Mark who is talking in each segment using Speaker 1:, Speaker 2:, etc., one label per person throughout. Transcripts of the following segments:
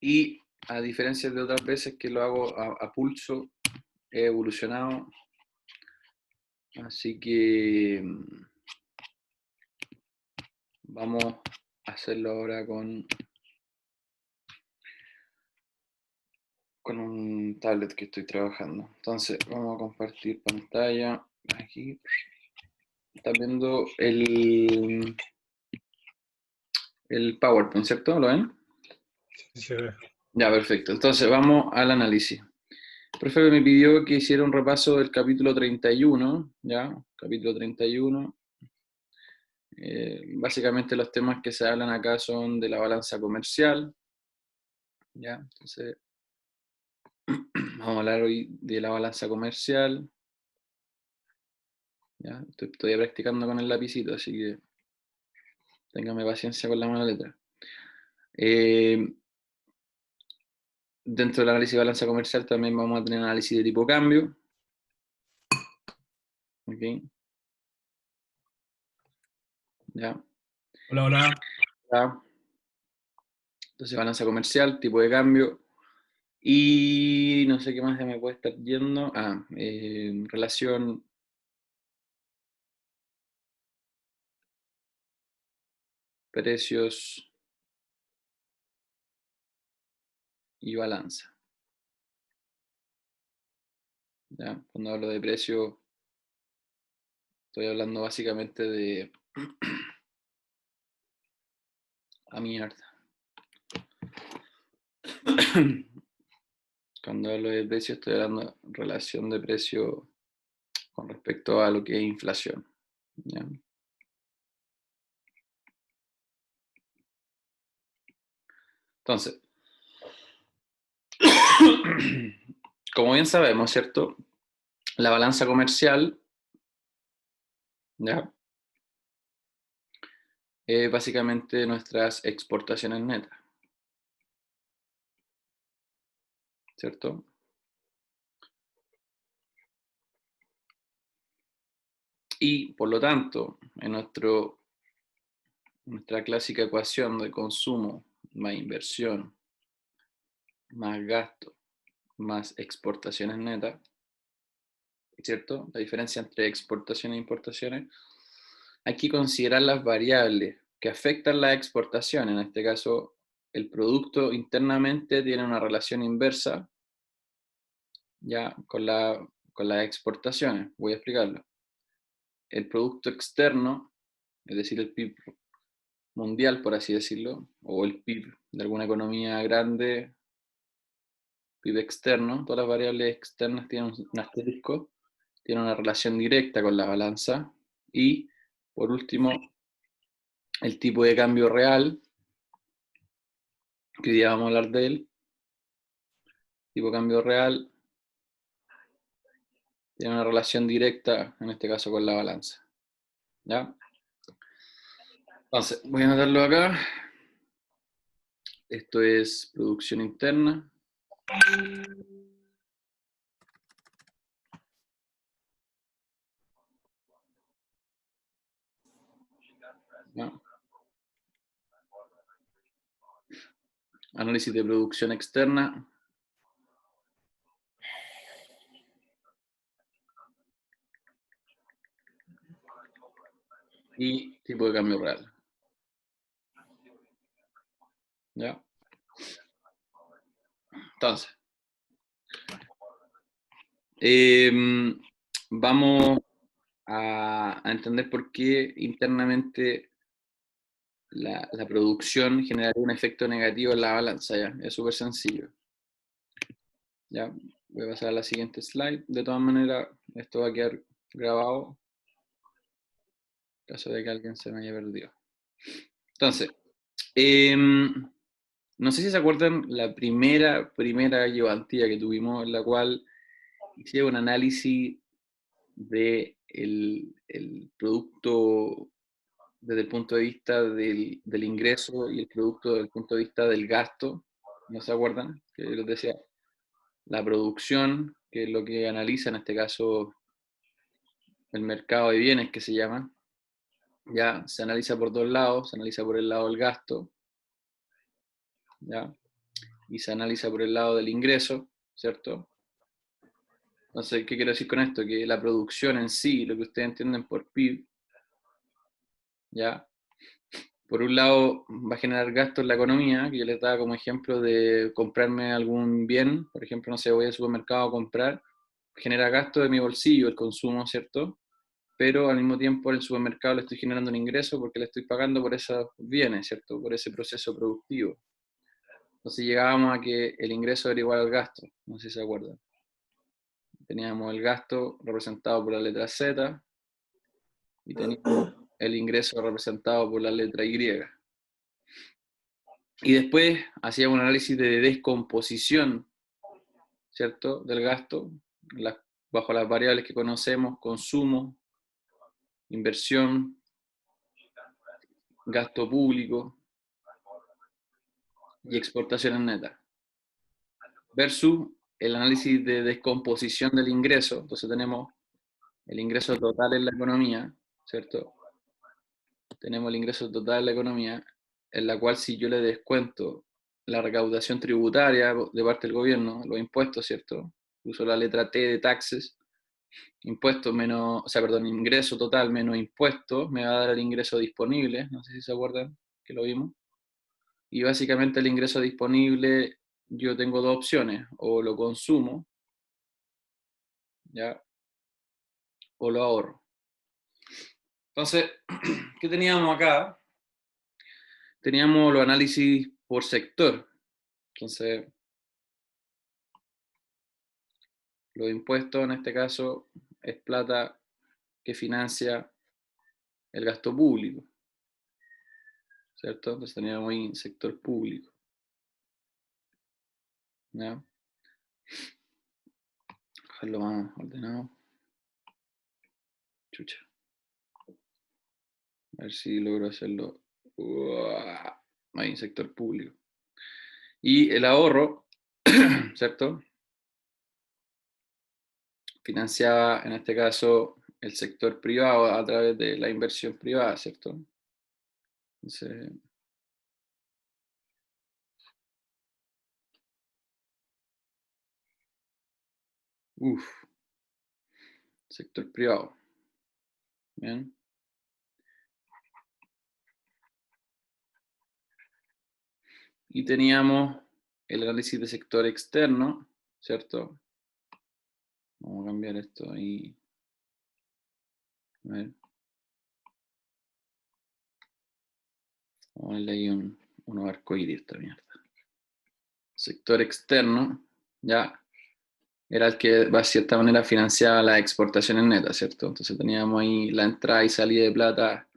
Speaker 1: Y a diferencia de otras veces que lo hago a pulso, he evolucionado. Así que vamos a hacerlo ahora con un tablet que estoy trabajando. Entonces, vamos a compartir pantalla. Aquí. Están viendo el PowerPoint, ¿cierto? ¿Lo ven?
Speaker 2: Sí, se ve.
Speaker 1: Ya, perfecto. Entonces, vamos al análisis. El profe me pidió que hiciera un repaso del capítulo 31, ¿ya? Capítulo 31. Básicamente los temas que se hablan acá son de la balanza comercial, ¿ya? Entonces, vamos a hablar hoy de la balanza comercial, ¿ya? Estoy practicando con el lapicito, así que téngame paciencia con la mala letra. Dentro del análisis de balanza comercial también vamos a tener análisis de tipo cambio. ¿Ok? ¿Ya?
Speaker 2: Hola, hola.
Speaker 1: ¿Ya? Entonces balanza comercial, tipo de cambio. Y no sé qué más ya me puede estar yendo. Relación precios y balanza. ¿Ya? Cuando hablo de precio, estoy hablando básicamente de a mierda. Cuando hablo de precio, estoy hablando de relación de precio con respecto a lo que es inflación. ¿Ya? Entonces, como bien sabemos, ¿cierto? La balanza comercial, ¿ya? Es básicamente nuestras exportaciones netas, ¿cierto? Y por lo tanto, en nuestra clásica ecuación de consumo más inversión más gasto más exportaciones netas, ¿cierto? La diferencia entre exportaciones e importaciones, hay que considerar las variables que afectan la exportación. En este caso, el producto internamente tiene una relación inversa ya con las exportaciones. Voy a explicarlo. El producto externo, es decir, el PIB mundial, por así decirlo, o el PIB de alguna economía grande, PIB externo, todas las variables externas tienen un asterisco, tienen una relación directa con la balanza. Y, por último, el tipo de cambio real, que hoy día vamos a hablar de él, tipo de cambio real, tiene una relación directa, en este caso, con la balanza. ¿Ya? Entonces, voy a anotarlo acá. Esto es producción interna. ¿Ya? Análisis de producción externa. Y tipo de cambio real. ¿Ya? Entonces, vamos a entender por qué internamente la producción generaría un efecto negativo en la balanza. ¿Ya? Es súper sencillo. ¿Ya? Voy a pasar a la siguiente slide. De todas maneras, esto va a quedar grabado en caso de que alguien se me haya perdido. Entonces, no sé si se acuerdan la primera ayudantía que tuvimos, en la cual hice un análisis de el producto desde el punto de vista del ingreso y el producto desde el punto de vista del gasto. ¿No se acuerdan? Que les decía, la producción, que es lo que analiza en este caso el mercado de bienes que se llama, ya se analiza por dos lados, se analiza por el lado del gasto, ¿ya? y se analiza por el lado del ingreso, ¿cierto? Entonces, ¿qué quiero decir con esto? Que la producción en sí, lo que ustedes entienden por PIB, ¿ya? Por un lado, va a generar gastos en la economía, que yo les daba como ejemplo de comprarme algún bien, por ejemplo, no sé, voy al supermercado a comprar, genera gasto de mi bolsillo, el consumo, ¿cierto? Pero al mismo tiempo en el supermercado le estoy generando un ingreso porque le estoy pagando por esos bienes, ¿cierto? Por ese proceso productivo. Entonces llegábamos a que el ingreso era igual al gasto, no sé si se acuerdan. Teníamos el gasto representado por la letra Z y teníamos el ingreso representado por la letra Y. Y después hacíamos un análisis de descomposición, ¿cierto?, del gasto, bajo las variables que conocemos: consumo, inversión, gasto público y exportaciones netas, versus el análisis de descomposición del ingreso. Entonces tenemos el ingreso total en la economía, ¿cierto? Tenemos el ingreso total en la economía, en la cual si yo le descuento la recaudación tributaria de parte del gobierno, los impuestos, ¿cierto? Uso la letra T de taxes, impuestos menos, o sea, perdón, ingreso total menos impuestos, me va a dar el ingreso disponible, no sé si se acuerdan que lo vimos. Y básicamente el ingreso disponible, yo tengo dos opciones: o lo consumo, ¿ya?, o lo ahorro. Entonces, ¿qué teníamos acá? Teníamos los análisis por sector. Entonces, los impuestos en este caso es plata que financia el gasto público, ¿cierto? Entonces teníamos ahí sector público, ¿ya? Dejarlo más ordenado. Chucha. A ver si logro hacerlo. Ahí, sector público. Y el ahorro, ¿cierto?, financiaba en este caso el sector privado a través de la inversión privada, ¿cierto? Entonces, sector privado. Bien. Y teníamos el análisis de sector externo, ¿cierto? Vamos a cambiar esto ahí. A ver. Vamos a ponerle ahí un arcoíris esta mierda. Sector externo, ya, era el que de cierta manera financiaba las exportaciones netas, ¿cierto? Entonces teníamos ahí la entrada y salida de plata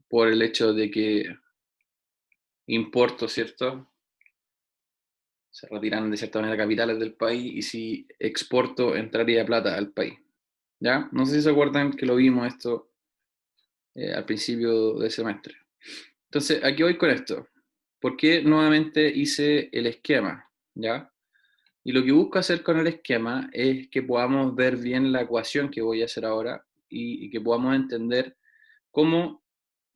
Speaker 1: por el hecho de que importo, ¿cierto?, se retiran de cierta manera capitales del país, y si exporto entraría plata al país, ¿ya? No sé si se acuerdan que lo vimos esto al principio del semestre. Entonces, aquí voy con esto. ¿Por qué nuevamente hice el esquema? ¿Ya? Y lo que busco hacer con el esquema es que podamos ver bien la ecuación que voy a hacer ahora y que podamos entender cómo,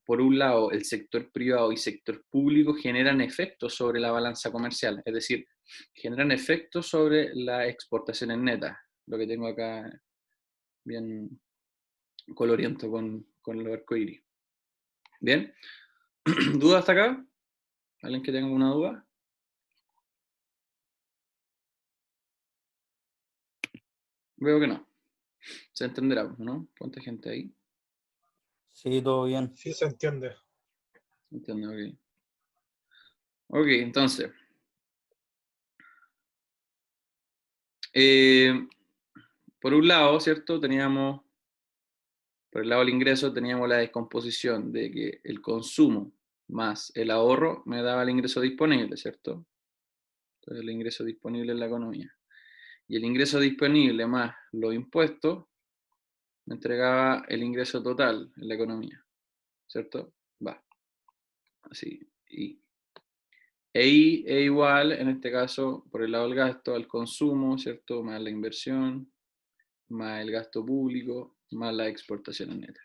Speaker 1: por un lado, el sector privado y sector público generan efectos sobre la balanza comercial, es decir, generan efectos sobre las exportaciones netas, lo que tengo acá bien coloriento con el arcoíris. ¿Bien? ¿Dudas hasta acá? ¿Alguien que tenga alguna duda? Veo que no. Se entenderá, ¿no? ¿Cuánta gente hay?
Speaker 3: Sí, todo bien.
Speaker 2: Sí, se entiende.
Speaker 1: Se entiende, ok. Ok, entonces. Por un lado, ¿cierto? Teníamos, por el lado del ingreso, teníamos la descomposición de que el consumo más el ahorro me daba el ingreso disponible, ¿cierto? Entonces el ingreso disponible en la economía. Y el ingreso disponible más los impuestos me entregaba el ingreso total en la economía, ¿cierto? Va, así. Y I es igual, en este caso, por el lado del gasto, al consumo, ¿cierto? Más la inversión, más el gasto público, más las exportaciones netas.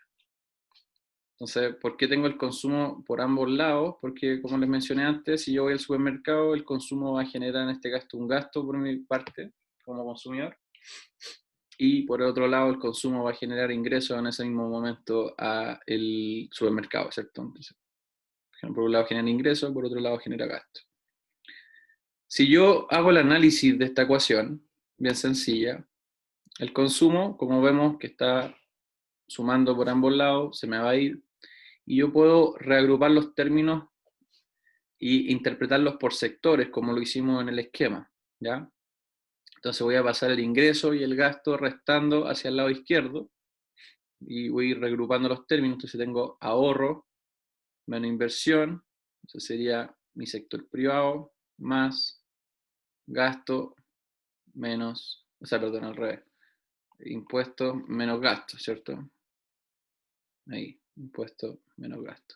Speaker 1: Entonces, ¿por qué tengo el consumo por ambos lados? Porque, como les mencioné antes, si yo voy al supermercado, el consumo va a generar en este caso un gasto por mi parte, como consumidor, y por otro lado el consumo va a generar ingresos en ese mismo momento al supermercado, ¿cierto? Entonces, por un lado genera ingresos, por otro lado genera gasto. Si yo hago el análisis de esta ecuación, bien sencilla, el consumo, como vemos que está sumando por ambos lados, se me va a ir, y yo puedo reagrupar los términos e interpretarlos por sectores, como lo hicimos en el esquema, ¿ya? Entonces voy a pasar el ingreso y el gasto restando hacia el lado izquierdo, y voy a ir regrupando los términos. Entonces tengo ahorro menos inversión, eso sería mi sector privado, más gasto menos, o sea, perdón, al revés, impuestos menos gasto, ¿cierto? Ahí, impuestos menos gasto.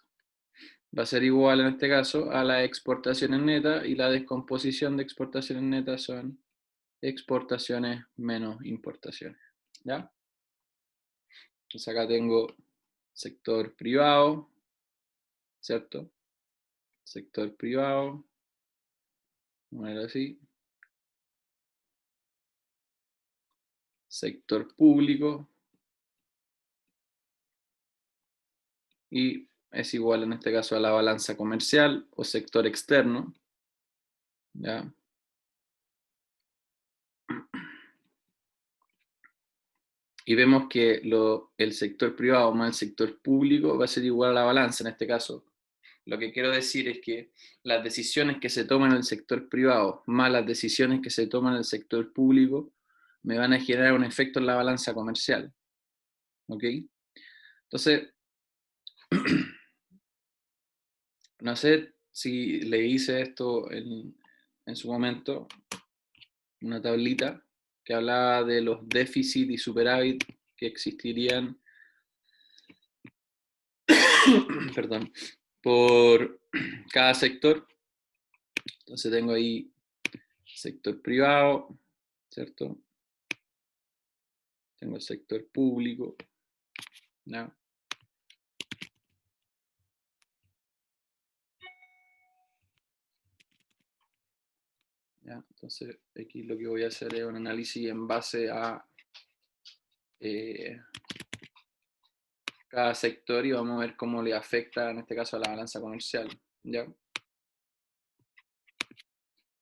Speaker 1: Va a ser igual en este caso a las exportaciones netas, y la descomposición de exportaciones netas son exportaciones menos importaciones, ¿ya? Entonces acá tengo sector privado, ¿cierto? Sector privado, vamos a ver así. Sector público, y es igual en este caso a la balanza comercial o sector externo, ¿ya? Y vemos que el sector privado más el sector público va a ser igual a la balanza en este caso. Lo que quiero decir es que las decisiones que se toman en el sector privado más las decisiones que se toman en el sector público me van a generar un efecto en la balanza comercial. ¿Ok? Entonces, no sé si le hice esto en su momento, una tablita que hablaba de los déficits y superávit que existirían perdón, por cada sector. Entonces tengo ahí sector privado, ¿cierto? Tengo el sector público, ¿no? ¿Ya? Entonces aquí lo que voy a hacer es un análisis en base a cada sector, y vamos a ver cómo le afecta en este caso a la balanza comercial, ¿ya?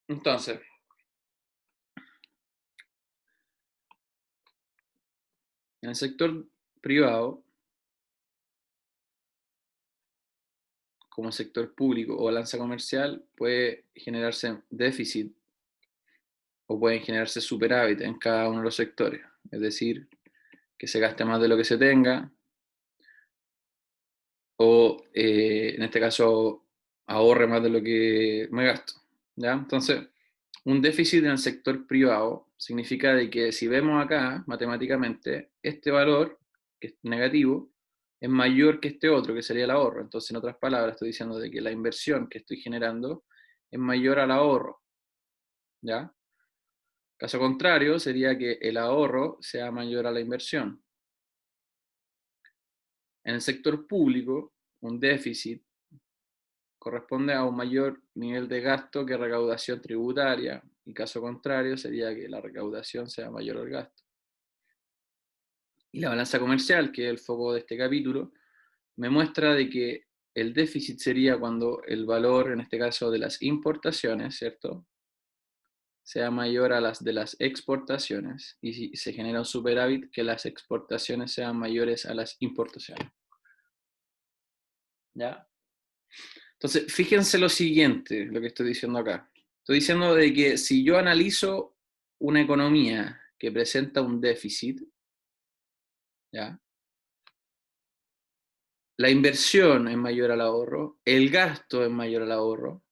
Speaker 1: Entonces, en el sector privado, como sector público o balanza comercial, puede generarse déficit o pueden generarse superávit en cada uno de los sectores. Es decir, que se gaste más de lo que se tenga, o en este caso ahorre más de lo que me gasto, ¿ya? Entonces, un déficit en el sector privado significa de que si vemos acá matemáticamente, este valor, que es negativo, es mayor que este otro, que sería el ahorro. Entonces, en otras palabras, estoy diciendo de que la inversión que estoy generando es mayor al ahorro, ¿ya? Caso contrario, sería que el ahorro sea mayor a la inversión. En el sector público, un déficit corresponde a un mayor nivel de gasto que recaudación tributaria, y caso contrario sería que la recaudación sea mayor al gasto. Y la balanza comercial, que es el foco de este capítulo, me muestra de que el déficit sería cuando el valor, en este caso de las importaciones, ¿cierto?, sea mayor a las de las exportaciones, y si se genera un superávit, que las exportaciones sean mayores a las importaciones. ¿Ya? Entonces, fíjense lo siguiente, lo que estoy diciendo acá. Estoy diciendo de que si yo analizo una economía que presenta un déficit, ¿ya?, la inversión es mayor al ahorro, el gasto es mayor al ahorro,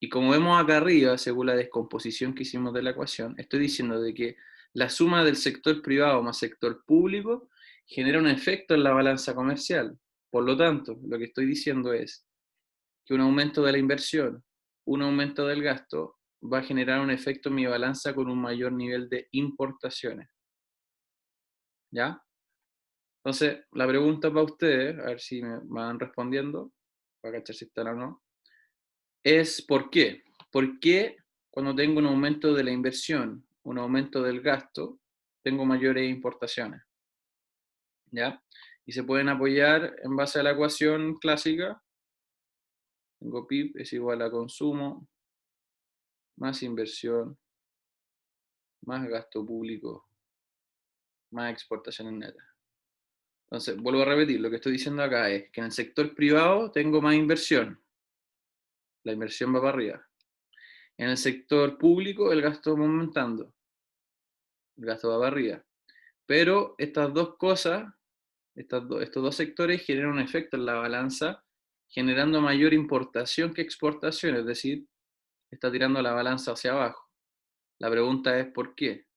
Speaker 1: y como vemos acá arriba, según la descomposición que hicimos de la ecuación, estoy diciendo de que la suma del sector privado más sector público genera un efecto en la balanza comercial. Por lo tanto, lo que estoy diciendo es que un aumento de la inversión, un aumento del gasto, va a generar un efecto en mi balanza con un mayor nivel de importaciones. ¿Ya? Entonces, la pregunta para ustedes, a ver si me van respondiendo, para cachar si están o no, es ¿por qué? ¿Por qué cuando tengo un aumento de la inversión, un aumento del gasto, tengo mayores importaciones? ¿Ya? Y se pueden apoyar en base a la ecuación clásica. Tengo PIB es igual a consumo, más inversión, más gasto público, más exportaciones netas. Entonces, vuelvo a repetir, lo que estoy diciendo acá es que en el sector privado tengo más inversión, la inversión va para arriba. En el sector público el gasto va aumentando, el gasto va para arriba. Pero estas dos cosas, estos dos sectores generan un efecto en la balanza, generando mayor importación que exportación, es decir, está tirando la balanza hacia abajo. La pregunta es ¿por qué?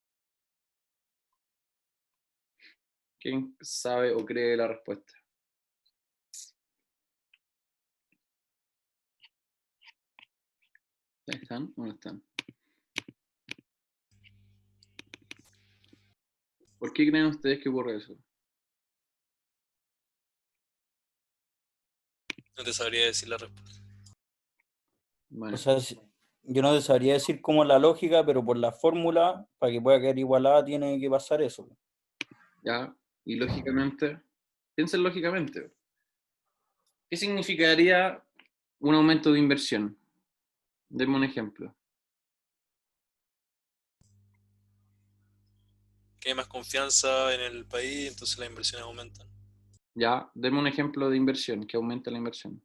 Speaker 1: ¿Quién sabe o cree la respuesta? ¿Están o no están? ¿Por qué creen ustedes que ocurre eso?
Speaker 4: No te sabría decir la respuesta.
Speaker 1: Bueno,
Speaker 3: O sea, yo no te sabría decir cómo la lógica, pero por la fórmula, para que pueda quedar igualada, tiene que pasar eso.
Speaker 1: ya, y lógicamente, piensen lógicamente, ¿qué significaría un aumento de inversión? Denme un ejemplo.
Speaker 4: Que hay más confianza en el país, entonces las inversiones aumentan.
Speaker 1: Ya, denme un ejemplo de inversión, que aumente la inversión.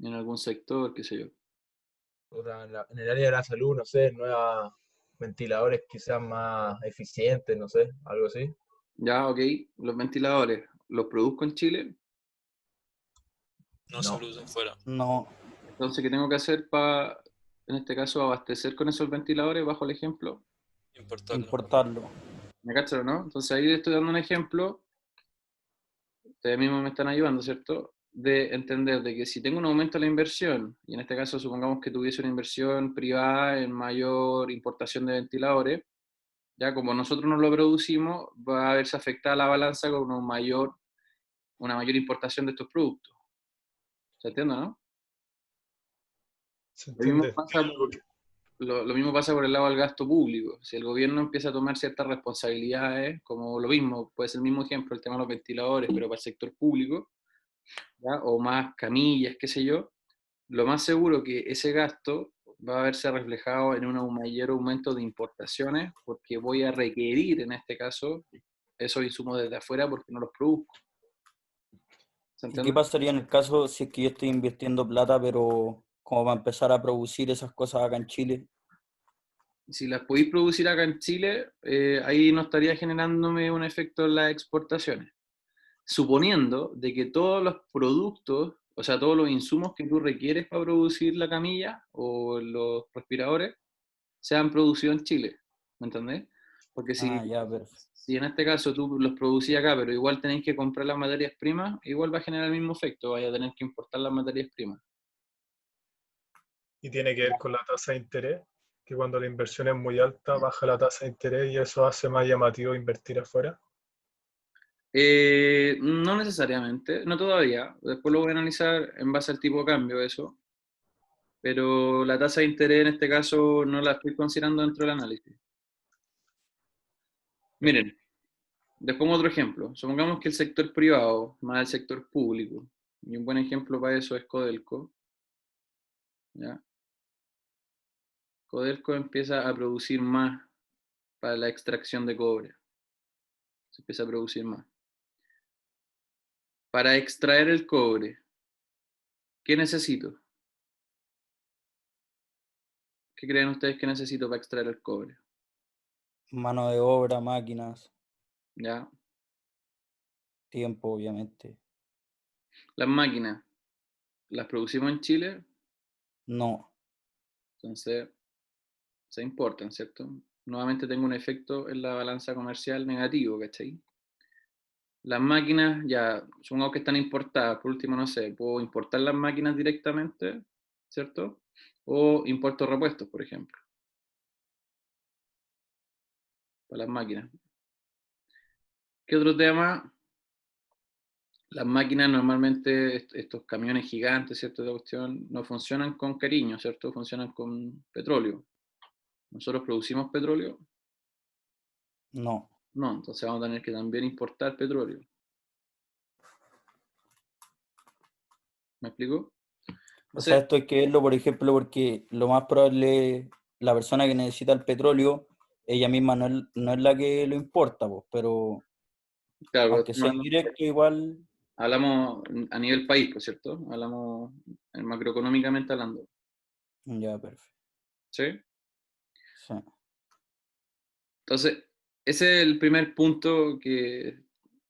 Speaker 1: En algún sector, qué sé yo.
Speaker 2: En el área de la salud, no sé, nuevos ventiladores quizás más eficientes, no sé, algo así.
Speaker 1: Ya, ok, los ventiladores, ¿los produzco en Chile?
Speaker 4: No se
Speaker 2: No.
Speaker 4: producen fuera.
Speaker 3: No,
Speaker 1: Entonces, ¿qué tengo que hacer para, en este caso, abastecer con esos ventiladores, bajo el ejemplo?
Speaker 4: Importarlo.
Speaker 3: importarlo.
Speaker 1: ¿Me cachan, no? Entonces ahí estoy dando un ejemplo, ustedes mismos me están ayudando, ¿cierto? De entender de que si tengo un aumento de la inversión, y en este caso supongamos que tuviese una inversión privada en mayor importación de ventiladores, ya como nosotros no lo producimos, va a verse afectada la balanza con una mayor importación de estos productos. ¿Se entiende, no?
Speaker 2: ¿Se
Speaker 1: Lo mismo
Speaker 2: entiende?
Speaker 1: pasa lo mismo pasa por el lado del gasto público. Si el gobierno empieza a tomar ciertas responsabilidades, como lo mismo, puede ser el mismo ejemplo, el tema de los ventiladores, pero para el sector público, ¿ya? O más camillas, qué sé yo, lo más seguro que ese gasto va a verse reflejado en un mayor aumento de importaciones, porque voy a requerir, en este caso, esos insumos desde afuera porque no los produzco. ¿Se
Speaker 3: ¿Y qué
Speaker 1: entiende?
Speaker 3: pasaría en el caso si es que yo estoy invirtiendo plata, pero como va a empezar a producir esas cosas acá en Chile?
Speaker 1: Si las podéis producir acá en Chile, ahí no estaría generándome un efecto en las exportaciones. Suponiendo de que todos los productos, o sea, todos los insumos que tú requieres para producir la camilla o los respiradores, sean producidos en Chile, ¿me entendés? Porque si,
Speaker 3: Ah, ya, perfecto.
Speaker 1: si en este caso tú los producís acá, pero igual tenéis que comprar las materias primas, igual va a generar el mismo efecto, vaya a tener que importar las materias primas.
Speaker 2: Y tiene que ver con la tasa de interés, que cuando la inversión es muy alta, baja la tasa de interés y eso hace más llamativo invertir afuera.
Speaker 1: No necesariamente, no todavía, después lo voy a analizar en base al tipo de cambio eso, pero la tasa de interés en este caso no la estoy considerando dentro del análisis. Miren, les pongo otro ejemplo. Supongamos que el sector privado más el sector público, y un buen ejemplo para eso es Codelco, ¿ya? Codelco empieza a producir más para la extracción de cobre. Se empieza a producir más. Para extraer el cobre, ¿qué necesito? ¿Qué creen ustedes que necesito para extraer el cobre?
Speaker 3: Mano de obra, máquinas,
Speaker 1: ¿Ya?
Speaker 3: tiempo, obviamente.
Speaker 1: Las máquinas, ¿las producimos en Chile?
Speaker 3: No,
Speaker 1: Entonces, se importan, ¿cierto? Nuevamente tengo un efecto en la balanza comercial negativo, ¿cachai? Las máquinas, ya, supongamos que están importadas, por último, no sé, puedo importar las máquinas directamente, ¿cierto? O importo repuestos, por ejemplo. para las máquinas. ¿Qué otro tema? Las máquinas normalmente, estos camiones gigantes, ¿cierto? De cuestión, no funcionan con cariño, ¿cierto? Funcionan con petróleo. ¿Nosotros producimos petróleo?
Speaker 3: No.
Speaker 1: No, entonces vamos a tener que también importar petróleo. ¿Me explico?
Speaker 3: O sea,
Speaker 1: Entonces,
Speaker 3: esto hay que verlo, por ejemplo, porque lo más probable es la persona que necesita el petróleo, ella misma no es la que lo importa, pues, pero
Speaker 1: claro,
Speaker 3: aunque sea indirecto, igual,
Speaker 1: hablamos a nivel país, ¿por cierto? Hablamos macroeconómicamente hablando.
Speaker 3: ya, perfecto.
Speaker 1: ¿Sí?
Speaker 3: Sí.
Speaker 1: Entonces, ese es el primer punto que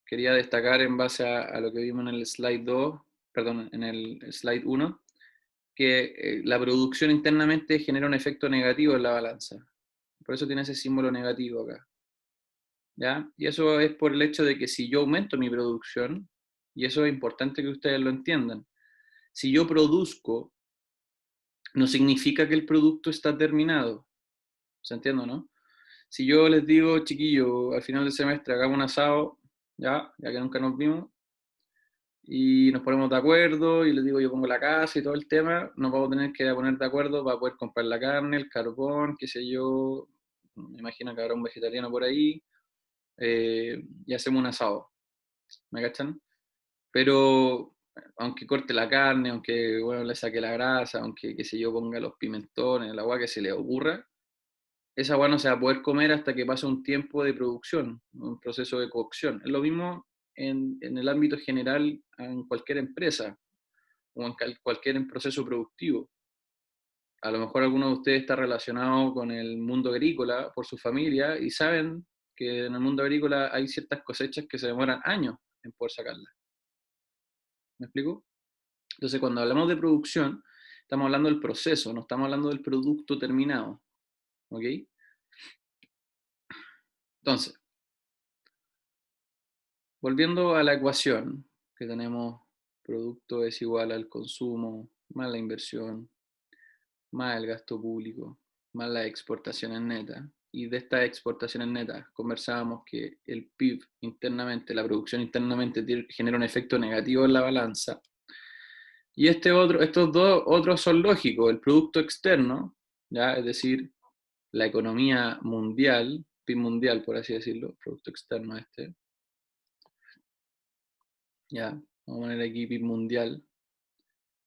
Speaker 1: quería destacar en base a lo que vimos en el slide 2, perdón, en el slide 1, que la producción internamente genera un efecto negativo en la balanza. Por eso tiene ese símbolo negativo acá. ¿Ya? Y eso es por el hecho de que si yo aumento mi producción, y eso es importante que ustedes lo entiendan, si yo produzco, no significa que el producto está terminado. ¿Se entiende, no? Si yo les digo, chiquillo, al final del semestre hagamos un asado, ya que nunca nos vimos, y nos ponemos de acuerdo, y les digo, yo pongo la casa y todo el tema, nos vamos a tener que poner de acuerdo para poder comprar la carne, el carbón, qué sé yo, me imagino que habrá un vegetariano por ahí, y hacemos un asado, ¿me cachan? Pero aunque corte la carne, aunque bueno, le saque la grasa, aunque qué sé yo, ponga los pimentones, el agua que se le ocurra, esa agua no se va a poder comer hasta que pase un tiempo de producción, un proceso de cocción. Es lo mismo en el ámbito general en cualquier empresa o en cualquier proceso productivo. A lo mejor alguno de ustedes está relacionado con el mundo agrícola por su familia y saben que en el mundo agrícola hay ciertas cosechas que se demoran años en poder sacarlas. ¿Me explico? Entonces, cuando hablamos de producción, estamos hablando del proceso, no estamos hablando del producto terminado. ¿Ok? Entonces, volviendo a la ecuación que tenemos, producto es igual al consumo, más la inversión, más el gasto público, más las exportaciones netas. Y de estas exportaciones netas conversábamos que el PIB internamente, la producción internamente genera un efecto negativo en la balanza. Y estos dos otros son lógicos, el producto externo, ¿ya? Es decir, la economía mundial, PIB mundial por así decirlo, producto externo ya, vamos a poner aquí PIB mundial.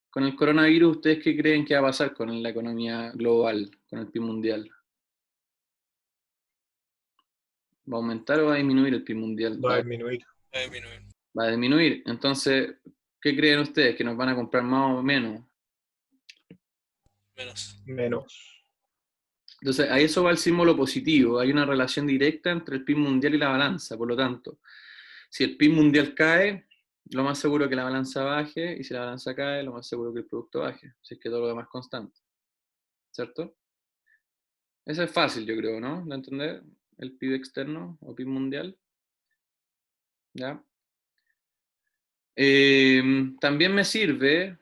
Speaker 1: Con el coronavirus, ¿ustedes qué creen que va a pasar con la economía global, con el PIB mundial? ¿Va a aumentar o va a disminuir el PIB mundial?
Speaker 2: Va a disminuir.
Speaker 4: Va a disminuir.
Speaker 1: Va a disminuir. Entonces, ¿qué creen ustedes? ¿Que nos van a comprar más o menos?
Speaker 4: Menos.
Speaker 2: Menos.
Speaker 1: Entonces, a eso va el símbolo positivo. Hay una relación directa entre el PIB mundial y la balanza. Por lo tanto, si el PIB mundial cae, lo más seguro es que la balanza baje, y si la balanza cae, lo más seguro es que el producto baje. Si es que todo lo demás es constante. ¿Cierto? Eso es fácil, yo creo, ¿no? ¿De entender? El PIB externo o PIB mundial. ¿Ya? También me sirve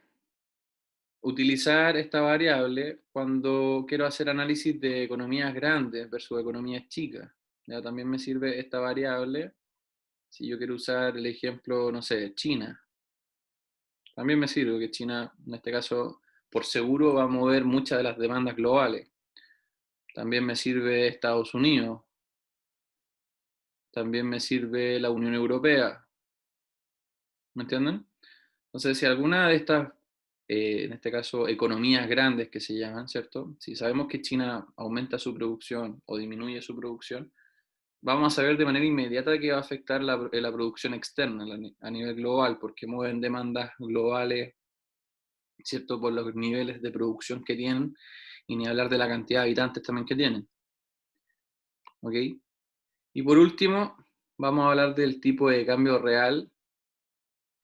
Speaker 1: utilizar esta variable cuando quiero hacer análisis de economías grandes versus economías chicas. ¿Ya? También me sirve esta variable si yo quiero usar el ejemplo, no sé, China. También me sirve que China, en este caso, por seguro va a mover muchas de las demandas globales. También me sirve Estados Unidos. También me sirve la Unión Europea. ¿Me entienden? Entonces, si alguna de estas, en este caso, economías grandes que se llaman, ¿cierto? Si sabemos que China aumenta su producción o disminuye su producción, vamos a saber de manera inmediata que va a afectar la producción externa a nivel global, porque mueven demandas globales, ¿cierto? Por los niveles de producción que tienen, y ni hablar de la cantidad de habitantes también que tienen. ¿Ok? Y por último, vamos a hablar del tipo de cambio real,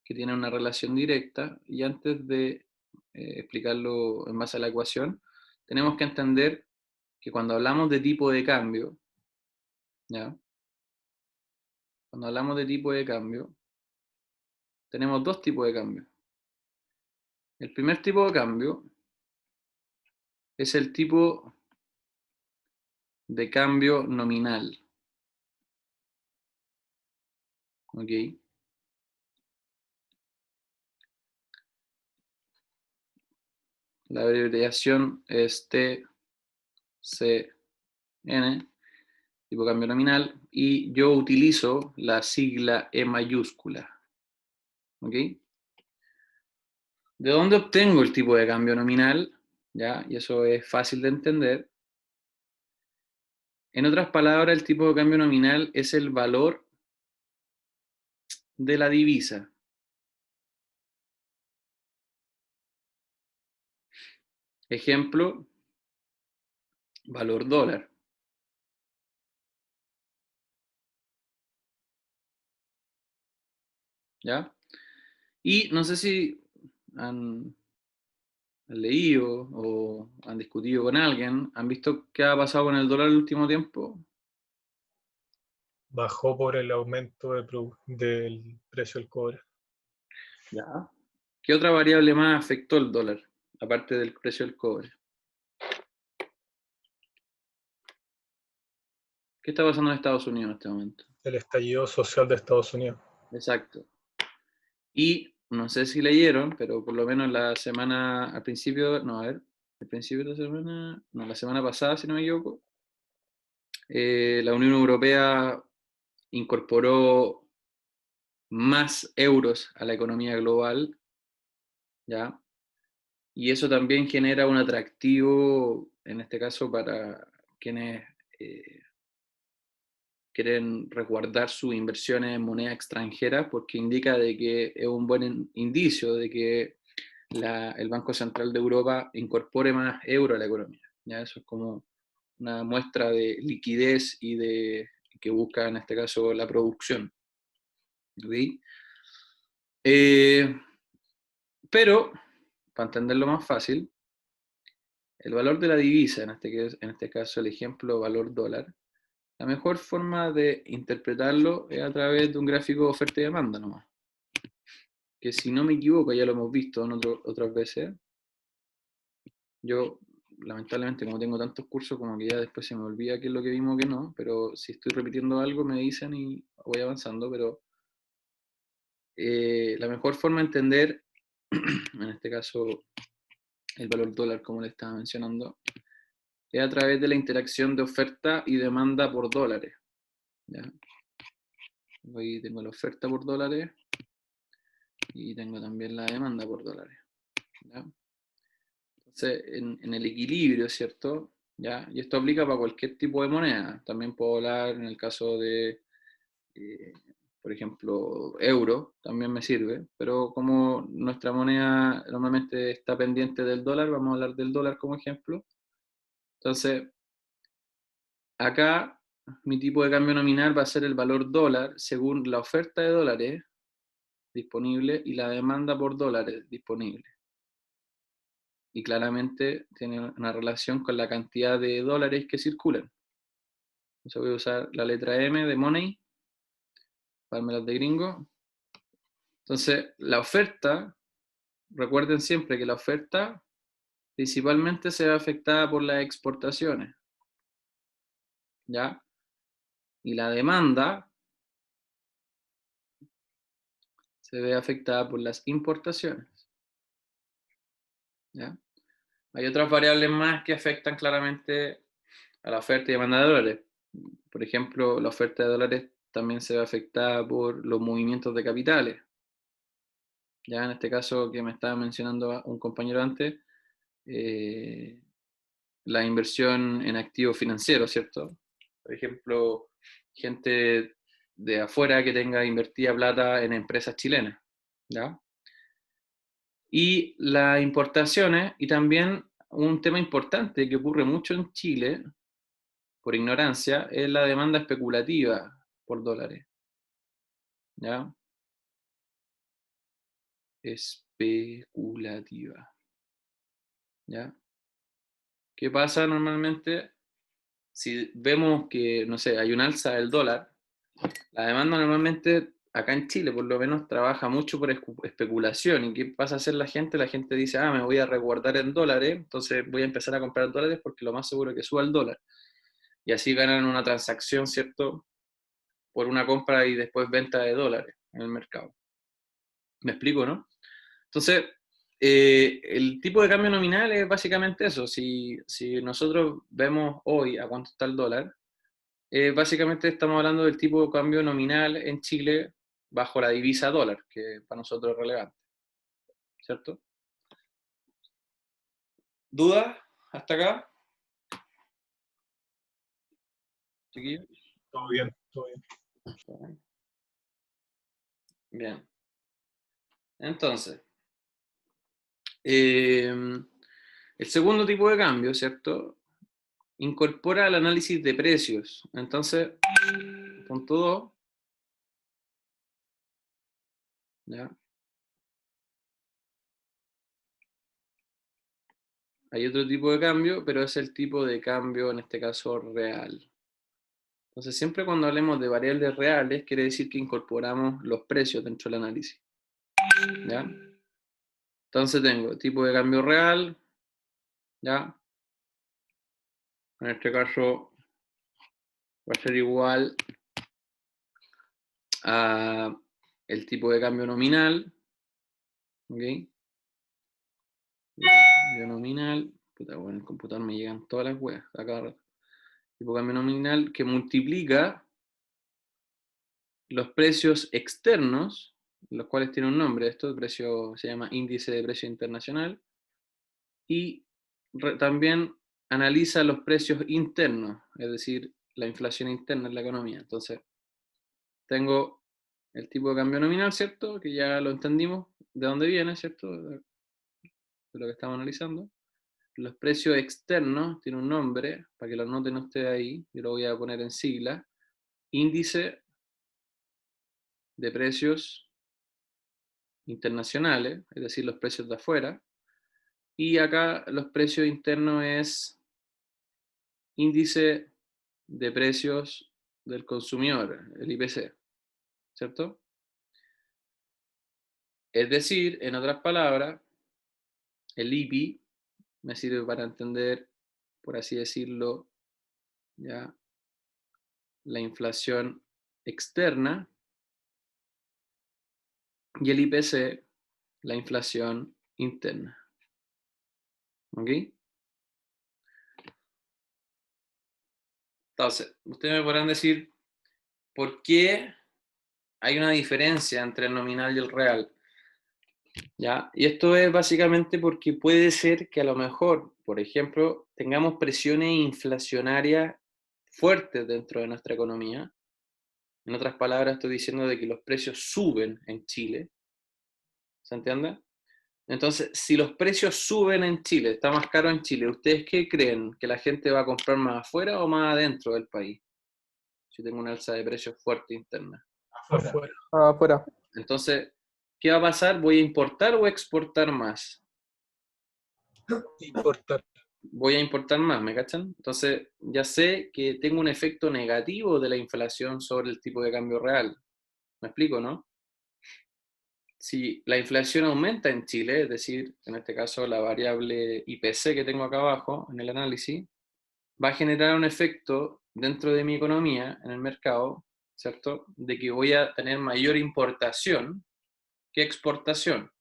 Speaker 1: que tiene una relación directa, y antes de explicarlo en base a la ecuación, tenemos que entender que cuando hablamos de tipo de cambio, ¿ya? Cuando hablamos de tipo de cambio, tenemos dos tipos de cambio. El primer tipo de cambio es el tipo de cambio nominal. ¿ok? La abreviación es TCN, tipo de cambio nominal, y yo utilizo la sigla E mayúscula, ¿ok? ¿De dónde obtengo el tipo de cambio nominal? ¿Ya? Y eso es fácil de entender. En otras palabras, el tipo de cambio nominal es el valor de la divisa. Ejemplo, valor dólar. ¿Ya? Y no sé si han leído o han discutido con alguien, ¿han visto qué ha pasado con el dólar el último tiempo?
Speaker 2: Bajó por el aumento del precio del cobre.
Speaker 1: Ya. ¿Qué otra variable más afectó el dólar, aparte del precio del cobre? ¿Qué está pasando en Estados Unidos en este momento?
Speaker 2: El estallido social de Estados Unidos.
Speaker 1: Exacto. Y no sé si leyeron, pero por lo menos la semana, al principio, no, a ver, al principio de la semana, no, la semana pasada, si no me equivoco, la Unión Europea incorporó más euros a la economía global, ¿ya? Y eso también genera un atractivo, en este caso, para quienes quieren resguardar sus inversiones en moneda extranjera, porque indica de que es un buen indicio de que el Banco Central de Europa incorpore más euro a la economía. ¿Ya? Eso es como una muestra de liquidez y de que busca en este caso la producción. ¿Sí? Pero, para entenderlo más fácil, el valor de la divisa, en este caso el ejemplo valor dólar, la mejor forma de interpretarlo es a través de un gráfico de oferta y demanda nomás. Que si no me equivoco, ya lo hemos visto en otras veces. Yo, lamentablemente, como tengo tantos cursos, como que ya después se me olvida qué es lo que vimos o qué no, pero si estoy repitiendo algo me dicen y voy avanzando, pero la mejor forma de entender, en este caso, el valor dólar, como le estaba mencionando, es a través de la interacción de oferta y demanda por dólares. ¿Ya? Ahí tengo la oferta por dólares y tengo también la demanda por dólares. ¿Ya? Entonces, en el equilibrio, ¿cierto? ¿Ya? Y esto aplica para cualquier tipo de moneda. También puedo hablar en el caso de, eh, por ejemplo, euro, también me sirve, pero como nuestra moneda normalmente está pendiente del dólar, vamos a hablar del dólar como ejemplo. Entonces, acá mi tipo de cambio nominal va a ser el valor dólar según la oferta de dólares disponible y la demanda por dólares disponible. Y claramente tiene una relación con la cantidad de dólares que circulan. Yo voy a usar la letra M de money, para las de gringo. Entonces, la oferta, recuerden siempre que la oferta principalmente se ve afectada por las exportaciones, ¿ya? Y la demanda se ve afectada por las importaciones, ¿ya? Hay otras variables más que afectan claramente a la oferta y demanda de dólares. Por ejemplo, la oferta de dólares también se ve afectada por los movimientos de capitales. Ya en este caso que me estaba mencionando un compañero antes, la inversión en activos financieros, ¿cierto? Por ejemplo, gente de afuera que tenga invertida plata en empresas chilenas, ¿ya? Y las importaciones, y también un tema importante que ocurre mucho en Chile, por ignorancia, es la demanda especulativa por dólares, ¿ya? Especulativa, ¿ya? ¿Qué pasa normalmente? Si vemos que, no sé, hay un alza del dólar, la demanda normalmente acá en Chile por lo menos trabaja mucho por especulación. ¿Y qué pasa a hacer la gente? La gente dice, ah, me voy a resguardar en dólares, entonces voy a empezar a comprar dólares porque lo más seguro es que suba el dólar. Y así ganan una transacción, ¿cierto? por una compra y después venta de dólares en el mercado. ¿Me explico, no? Entonces, el tipo de cambio nominal es básicamente eso. Si nosotros vemos hoy a cuánto está el dólar, básicamente estamos hablando del tipo de cambio nominal en Chile bajo la divisa dólar, que para nosotros es relevante. ¿Cierto? ¿Dudas hasta acá? ¿Chiquillos?
Speaker 2: Todo bien, todo bien.
Speaker 1: Bien. Entonces, el segundo tipo de cambio, ¿cierto? Incorpora el análisis de precios. Entonces, punto 2. ¿Ya? Hay otro tipo de cambio, pero es el tipo de cambio, en este caso, real. Entonces, siempre cuando hablemos de variables reales, quiere decir que incorporamos los precios dentro del análisis. ¿Ya? Entonces tengo tipo de cambio real, ¿ya? En este caso va a ser igual a el tipo de cambio nominal, ¿ok? Cambio nominal, puta, bueno, en el computador me llegan todas las weas a cada rato. Tipo de cambio nominal que multiplica los precios externos, los cuales tienen un nombre, esto el precio se llama índice de precio internacional, y también analiza los precios internos, es decir, la inflación interna en la economía. Entonces, tengo el tipo de cambio nominal, ¿cierto? Que ya lo entendimos de dónde viene, ¿cierto? De lo que estamos analizando. Los precios externos tienen un nombre, para que lo anoten ustedes ahí, yo lo voy a poner en sigla, índice de precios internacionales, es decir, los precios de afuera, y acá los precios internos es índice de precios del consumidor, el IPC, ¿cierto? Es decir, en otras palabras, el IPI me sirve para entender, por así decirlo, ya la inflación externa y el IPC, la inflación interna. ¿Ok? Entonces, ustedes me podrán decir, ¿por qué hay una diferencia entre el nominal y el real? ¿Ya? Y esto es básicamente porque puede ser que a lo mejor, por ejemplo, tengamos presiones inflacionarias fuertes dentro de nuestra economía. En otras palabras, estoy diciendo de que los precios suben en Chile. ¿Se entiende? Entonces, si los precios suben en Chile, está más caro en Chile, ¿ustedes qué creen? ¿Que la gente va a comprar más afuera o más adentro del país? Si tengo una alza de precios fuerte interna.
Speaker 2: Afuera.
Speaker 5: Afuera.
Speaker 1: Entonces, ¿qué va a pasar? ¿Voy a importar o exportar más?
Speaker 2: Importar.
Speaker 1: Voy a importar más, ¿me cachan? Entonces, ya sé que tengo un efecto negativo de la inflación sobre el tipo de cambio real. ¿Me explico, no? Si la inflación aumenta en Chile, es decir, en este caso la variable IPC que tengo acá abajo en el análisis, va a generar un efecto dentro de mi economía, en el mercado, ¿cierto? De que voy a tener mayor importación que exportación.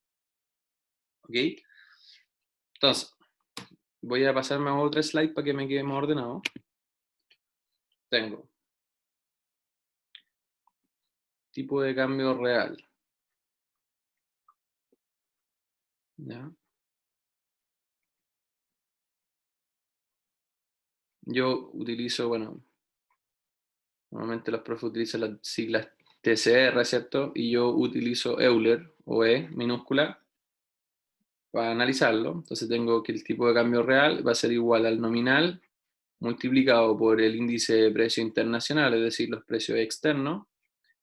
Speaker 1: ¿Ok? Entonces, voy a pasarme a otro slide para que me quede más ordenado. Tengo tipo de cambio real. ¿Ya? Yo utilizo, bueno, normalmente los profes utilizan las siglas TCR, ¿cierto? Y yo utilizo Euler, o E minúscula, para analizarlo. Entonces tengo que el tipo de cambio real va a ser igual al nominal multiplicado por el índice de precio internacional, es decir, los precios externos,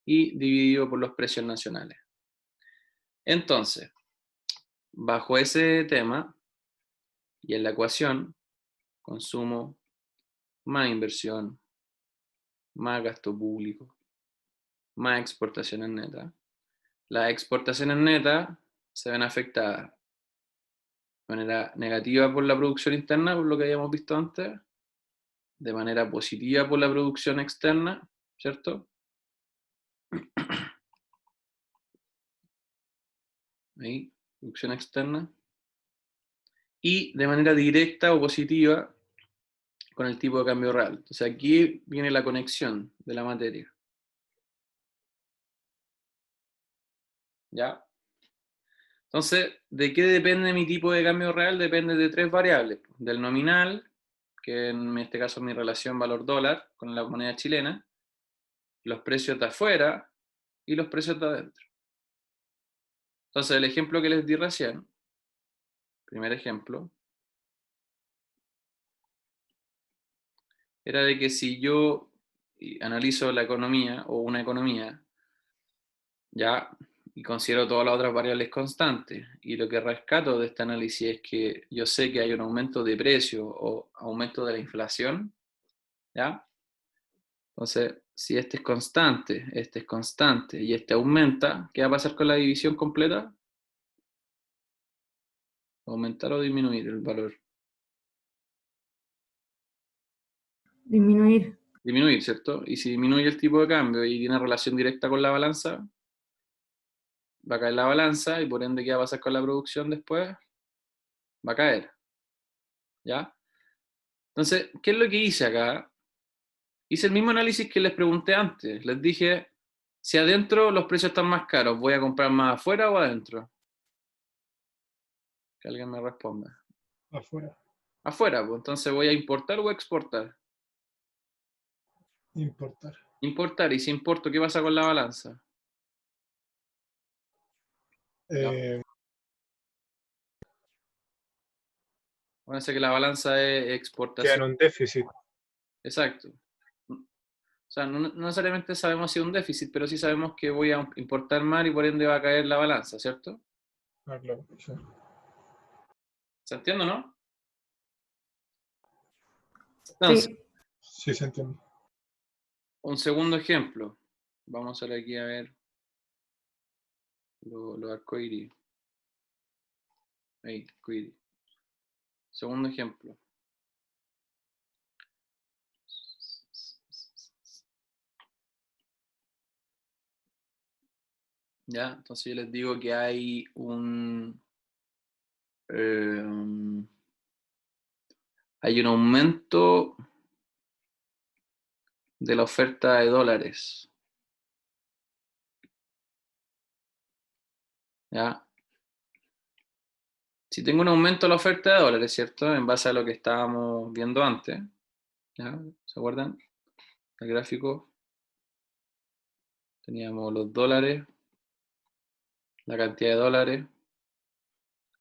Speaker 1: y dividido por los precios nacionales. Entonces, bajo ese tema, y en la ecuación, consumo más inversión, más gasto público, más exportaciones netas. Las exportaciones netas se ven afectadas de manera negativa por la producción interna, por lo que habíamos visto antes, de manera positiva por la producción externa, ¿cierto? Ahí, producción externa. Y de manera directa o positiva con el tipo de cambio real. Entonces aquí viene la conexión de la materia. ¿Ya? Entonces, ¿de qué depende mi tipo de cambio real? Depende de tres variables. Del nominal, que en este caso es mi relación valor-dólar con la moneda chilena, los precios de afuera y los precios de adentro. Entonces, el ejemplo que les di recién, primer ejemplo, era de que si yo analizo la economía o una economía, ya, y considero todas las otras variables constantes, y lo que rescato de este análisis es que yo sé que hay un aumento de precio o aumento de la inflación, ¿ya? Entonces, si este es constante y este aumenta, ¿qué va a pasar con la división completa? ¿Aumentar o disminuir el valor?
Speaker 5: Disminuir.
Speaker 1: Disminuir, ¿cierto? Y si disminuye el tipo de cambio y tiene relación directa con la balanza, va a caer la balanza y por ende, ¿qué va a pasar con la producción después? Va a caer, ¿ya? Entonces, ¿qué es lo que hice acá? Hice el mismo análisis que les pregunté antes. Les dije, si adentro los precios están más caros, ¿voy a comprar más afuera o adentro? Que alguien me responda.
Speaker 6: Afuera.
Speaker 1: Afuera, pues entonces voy a importar o exportar.
Speaker 6: Importar.
Speaker 1: Importar, y si importo, ¿qué pasa con la balanza?
Speaker 6: Eh,
Speaker 1: Acuérdense que la balanza es
Speaker 6: Queda en
Speaker 1: exportación.
Speaker 6: un déficit.
Speaker 1: Exacto. O sea, no necesariamente sabemos si es un déficit, pero sí sabemos que voy a importar más y por ende va a caer la balanza, ¿cierto?
Speaker 6: Ah, claro. Sí.
Speaker 1: ¿Se entiende, no? Entonces,
Speaker 5: Sí.
Speaker 6: Sí, se entiende.
Speaker 1: un segundo ejemplo. Vamos a ver aquí a ver los arcoíris. Ahí, arcoíris. Segundo ejemplo. Ya, entonces yo les digo que hay hay un aumento de la oferta de dólares. ¿Ya? Si tengo un aumento de la oferta de dólares, ¿cierto? En base a lo que estábamos viendo antes, ¿ya? ¿Se acuerdan? El gráfico. Teníamos los dólares, la cantidad de dólares,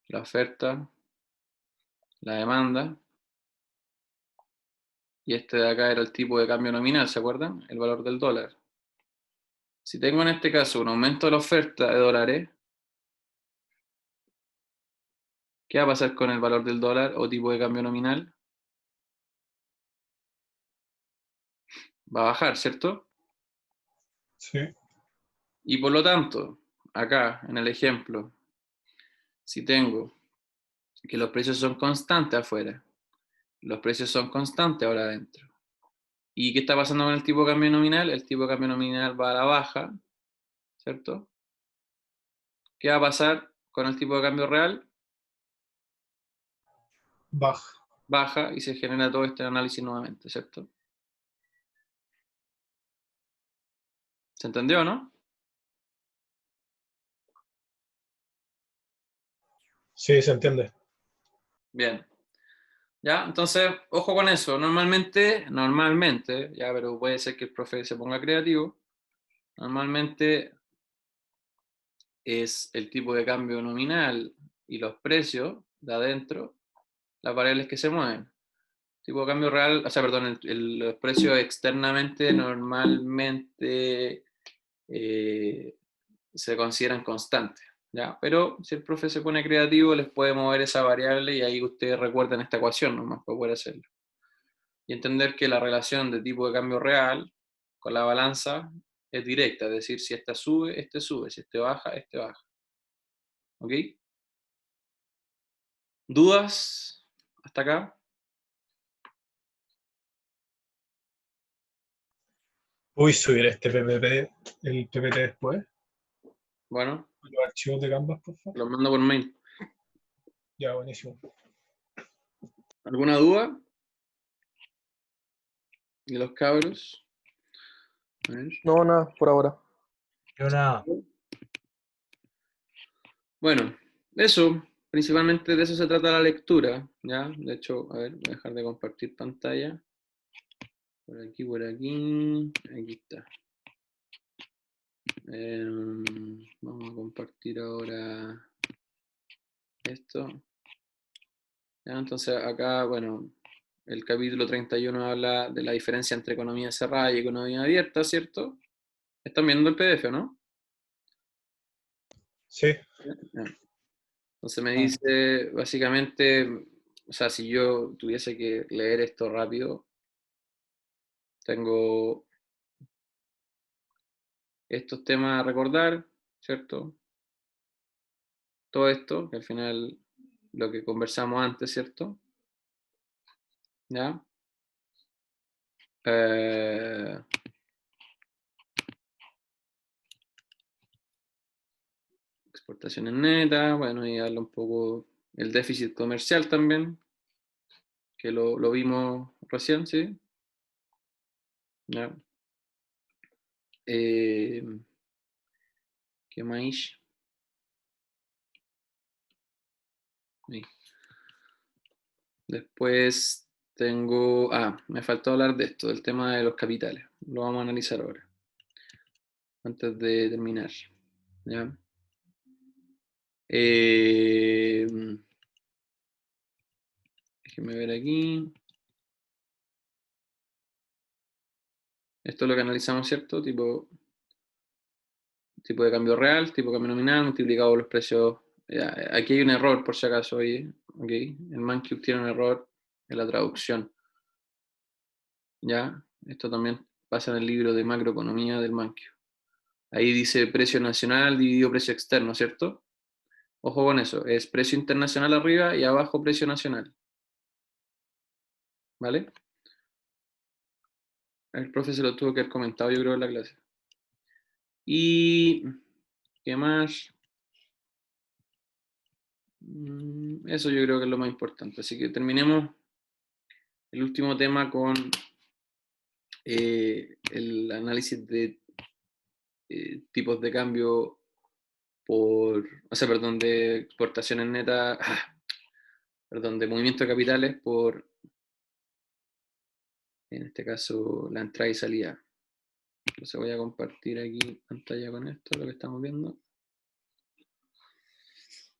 Speaker 1: la oferta, la demanda, y este de acá era el tipo de cambio nominal, ¿se acuerdan? El valor del dólar. Si tengo en este caso un aumento de la oferta de dólares, ¿qué va a pasar con el valor del dólar o tipo de cambio nominal? Va a bajar, ¿cierto?
Speaker 6: Sí.
Speaker 1: Y por lo tanto, acá en el ejemplo, si tengo que los precios son constantes afuera, los precios son constantes ahora adentro. ¿Y qué está pasando con el tipo de cambio nominal? El tipo de cambio nominal va a la baja, ¿cierto? ¿Qué va a pasar con el tipo de cambio real?
Speaker 6: Baja.
Speaker 1: Baja y se genera todo este análisis nuevamente, ¿cierto? ¿Se entendió, no?
Speaker 6: Sí, se entiende.
Speaker 1: Bien. Ya, entonces, ojo con eso. Normalmente, ya, pero puede ser que el profe se ponga creativo. Normalmente es el tipo de cambio nominal y los precios de adentro, las variables que se mueven. Tipo de cambio real, o sea, perdón, los precios externamente normalmente se consideran constantes, ¿ya? Pero si el profe se pone creativo, les puede mover esa variable y ahí ustedes recuerdan esta ecuación nomás para poder hacerlo. Y entender que la relación de tipo de cambio real con la balanza es directa, es decir, si esta sube, este sube, si este baja, este baja. ¿Ok? ¿Dudas hasta acá?
Speaker 6: Voy a subir este PPT, el PPT después.
Speaker 1: Bueno,
Speaker 6: Los archivos de Canvas, por favor.
Speaker 1: los mando por mail.
Speaker 6: Ya, buenísimo.
Speaker 1: ¿Alguna duda? ¿De los cabros? A ver.
Speaker 5: No, nada, por ahora.
Speaker 2: Yo nada.
Speaker 1: Bueno, eso, principalmente de eso se trata la lectura, ¿ya? De hecho, a ver, voy a dejar de compartir pantalla. Por aquí, aquí está. Vamos a compartir ahora esto. ¿Ya? Entonces acá, bueno, el capítulo 31 habla de la diferencia entre economía cerrada y economía abierta, ¿cierto? ¿Están viendo el PDF, no?
Speaker 6: Sí,
Speaker 1: Ya. Entonces me dice, básicamente, o sea, si yo tuviese que leer esto rápido, tengo estos temas a recordar, ¿cierto? Todo esto, que al final lo que conversamos antes, ¿cierto? ¿Ya? Exportaciones netas, bueno, y habla un poco el déficit comercial también, que lo vimos recién, ¿sí? ¿Ya? ¿Qué más? Ahí. Después tengo, me faltó hablar de esto, del tema de los capitales. Lo vamos a analizar ahora, antes de terminar. ¿Ya? Déjenme ver aquí. Esto es lo que analizamos, ¿cierto? Tipo de cambio real, tipo de cambio nominal, multiplicado por los precios. Aquí hay un error, por si acaso, oye. Okay. El ManCube tiene un error en la traducción. ¿Ya? Esto también pasa en el libro de macroeconomía del ManCube. Ahí dice precio nacional dividido precio externo, ¿cierto? Ojo con eso, es precio internacional arriba y abajo precio nacional. ¿Vale? El profe se lo tuvo que haber comentado, yo creo, en la clase. Y, ¿qué más? Eso yo creo que es lo más importante. Así que terminemos el último tema con el análisis de tipos de cambio perdón, de exportaciones netas, perdón, de movimiento de capitales por, en este caso, la entrada y salida. Entonces voy a compartir aquí pantalla con esto, lo que estamos viendo.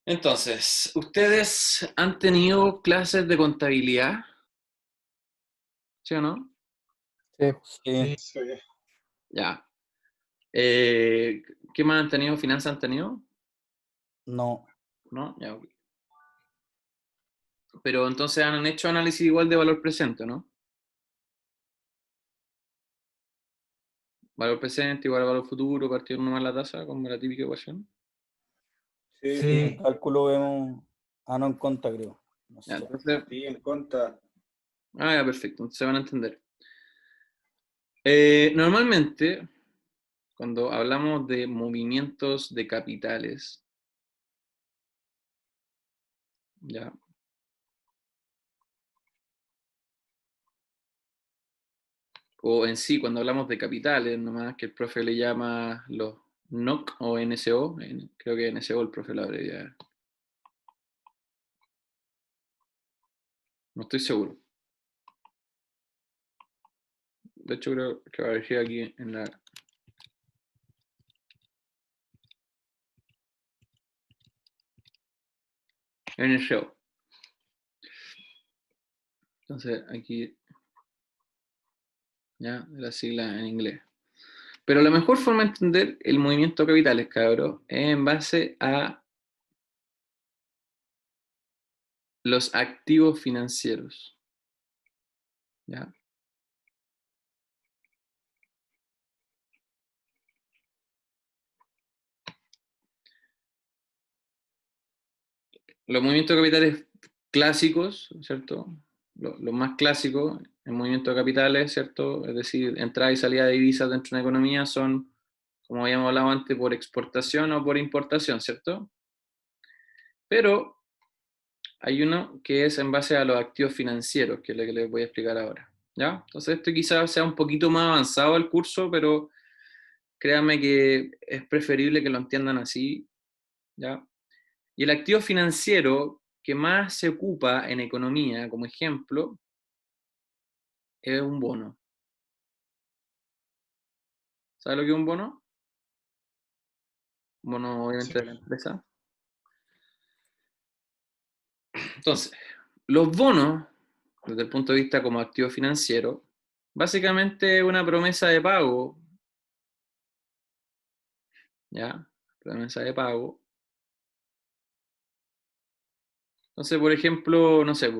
Speaker 1: Entonces, ¿ustedes han tenido clases de contabilidad? ¿Sí o no?
Speaker 5: Sí.
Speaker 3: Sí.
Speaker 6: sí.
Speaker 1: Ya. ¿Qué más han tenido? ¿Finanzas han tenido?
Speaker 3: No.
Speaker 1: ¿No? Ya, ok. Pero entonces han hecho análisis igual de valor presente, ¿no? Valor presente igual a valor futuro, partido uno más la tasa, como la típica ecuación.
Speaker 3: Sí,
Speaker 2: Sí.
Speaker 3: en cálculo vemos. No en conta, creo. No
Speaker 1: Ya,
Speaker 3: sé.
Speaker 1: entonces,
Speaker 7: Sí, en contra.
Speaker 1: ya, perfecto, entonces se van a entender. Normalmente, cuando hablamos de movimientos de capitales, ya, o en sí, cuando hablamos de capitales, nomás que el profe le llama los NOC o NSO, creo que NSO el profe la abrevia. No estoy seguro. De hecho, creo que va a dejar aquí en la... NSO. Entonces, aquí, ya, la sigla en inglés. Pero la mejor forma de entender el movimiento de capitales, cabros, es en base a los activos financieros. ¿Ya? Los movimientos de capitales clásicos, ¿cierto? lo más clásico en movimiento de capitales, ¿cierto? Es decir, entrada y salida de divisas dentro de una economía son, como habíamos hablado antes, por exportación o por importación, ¿cierto? Pero hay uno que es en base a los activos financieros, que es lo que les voy a explicar ahora, ¿ya? Entonces esto quizás sea un poquito más avanzado el curso, pero créanme que es preferible que lo entiendan así, ¿ya? Y el activo financiero que más se ocupa en economía, como ejemplo, es un bono. ¿Sabe lo que es un bono? Un bono, obviamente,
Speaker 6: Sí.
Speaker 1: de la empresa. Entonces, los bonos, desde el punto de vista como activo financiero, básicamente es una promesa de pago, ¿ya? Promesa de pago. Entonces, por ejemplo, no sé,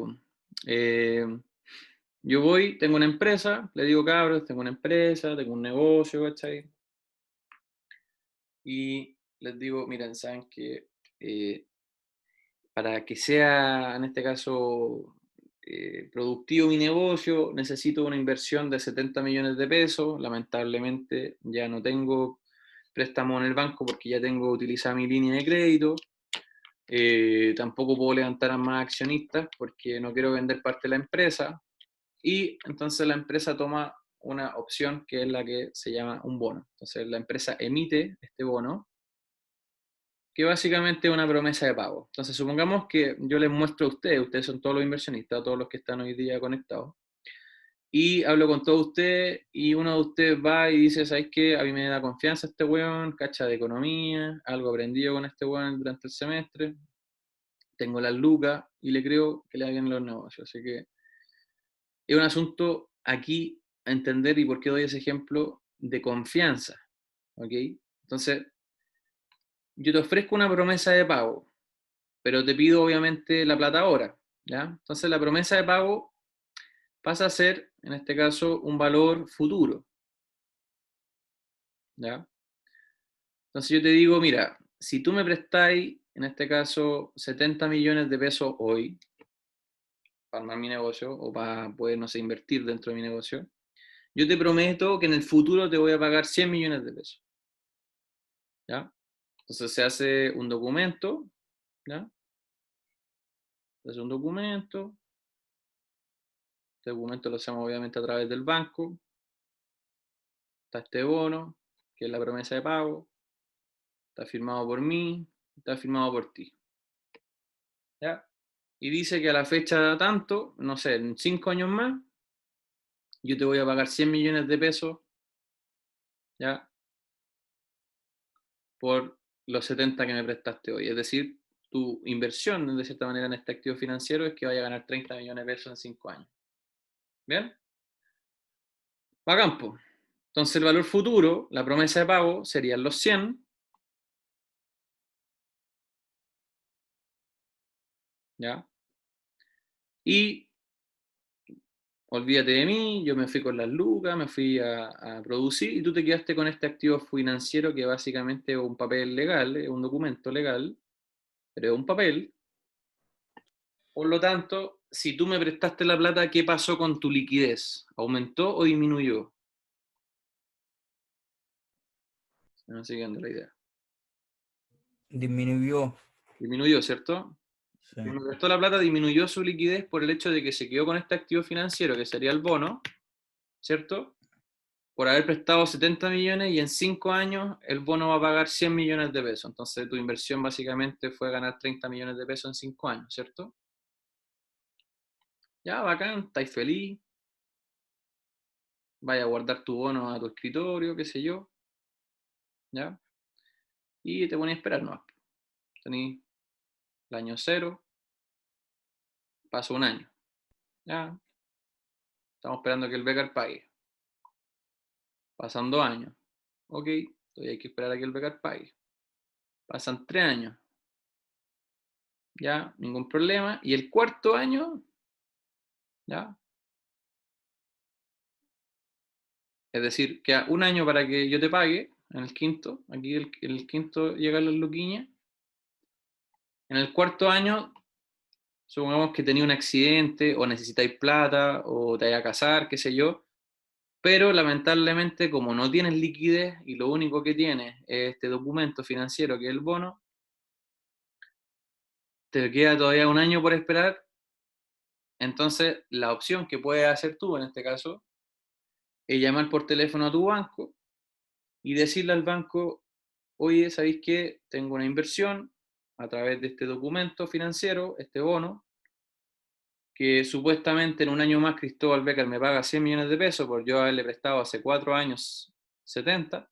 Speaker 1: yo voy, tengo una empresa, le digo, cabros, tengo una empresa, tengo un negocio, ¿cachai? Y les digo, miren, saben que para que sea, en este caso, productivo mi negocio, necesito una inversión de 70 millones de pesos. Lamentablemente ya no tengo préstamo en el banco porque ya tengo utilizada mi línea de crédito. Tampoco puedo levantar a más accionistas porque no quiero vender parte de la empresa. Y entonces la empresa toma una opción que es la que se llama un bono. Entonces la empresa emite este bono, que básicamente es una promesa de pago. Entonces, supongamos que yo les muestro a ustedes son todos los inversionistas, todos los que están hoy día conectados, y hablo con todos ustedes, y uno de ustedes va y dice, ¿sabes qué? A mí me da confianza este weón, cacha de economía, algo aprendido con este weón durante el semestre, tengo las lucas, y le creo que le hagan los negocios. Así que es un asunto aquí a entender, y por qué doy ese ejemplo, de confianza, ¿ok? Entonces, yo te ofrezco una promesa de pago, pero te pido obviamente la plata ahora, ¿ya? Entonces la promesa de pago pasa a ser, en este caso, un valor futuro, ¿ya? Entonces yo te digo, mira, si tú me prestáis, en este caso, 70 millones de pesos hoy, para armar mi negocio, o para poder, no sé, invertir dentro de mi negocio, yo te prometo que en el futuro te voy a pagar 100 millones de pesos, ¿ya? Entonces se hace un documento, ¿ya? Se hace un documento, este documento lo hacemos obviamente a través del banco, está este bono, que es la promesa de pago, está firmado por mí, está firmado por ti, ¿ya? Y dice que a la fecha tanto, no sé, en 5 años más, yo te voy a pagar 100 millones de pesos, ¿ya? Por los 70 que me prestaste hoy. Es decir, tu inversión, de cierta manera, en este activo financiero es que vaya a ganar 30 millones de pesos en 5 años. ¿Bien? Va campo. Entonces el valor futuro, la promesa de pago, serían los 100, ¿ya? Y olvídate de mí, yo me fui con las lucas, me fui a producir, y tú te quedaste con este activo financiero que básicamente es un papel legal, es un documento legal, pero es un papel. Por lo tanto, si tú me prestaste la plata, ¿qué pasó con tu liquidez? ¿Aumentó o disminuyó? No siguiendo la idea.
Speaker 3: Disminuyó.
Speaker 1: Disminuyó, ¿cierto?
Speaker 3: Sí.
Speaker 1: Si me prestó la plata, disminuyó su liquidez por el hecho de que se quedó con este activo financiero, que sería el bono, ¿cierto? Por haber prestado 70 millones, y en 5 años el bono va a pagar 100 millones de pesos. Entonces tu inversión básicamente fue ganar 30 millones de pesos en 5 años, ¿cierto? Ya, bacán, estáis feliz, vaya a guardar tu bono a tu escritorio, qué sé yo, ¿ya? Y te pones a esperar, ¿no? Tení el año cero, pasó un año, ¿ya? Estamos esperando que el becar pague. Pasan 2 años, ok, todavía hay que esperar a que el becar pague. Pasan 3 años, ya, ningún problema. Y el cuarto año, ya, es decir, queda un año para que yo te pague. En el quinto, aquí el quinto llega a las luquiñas. En el cuarto año Supongamos que tenía un accidente o necesitáis plata o te vayas a casar, qué sé yo, pero lamentablemente como no tienes liquidez y lo único que tienes es este documento financiero que es el bono, te queda todavía un año por esperar. Entonces la opción que puedes hacer tú en este caso es llamar por teléfono a tu banco y decirle al banco, oye, ¿sabéis qué? Tengo una inversión a través de este documento financiero, este bono, que supuestamente en un año más Cristóbal Becker me paga 100 millones de pesos por yo haberle prestado hace 4 años 70,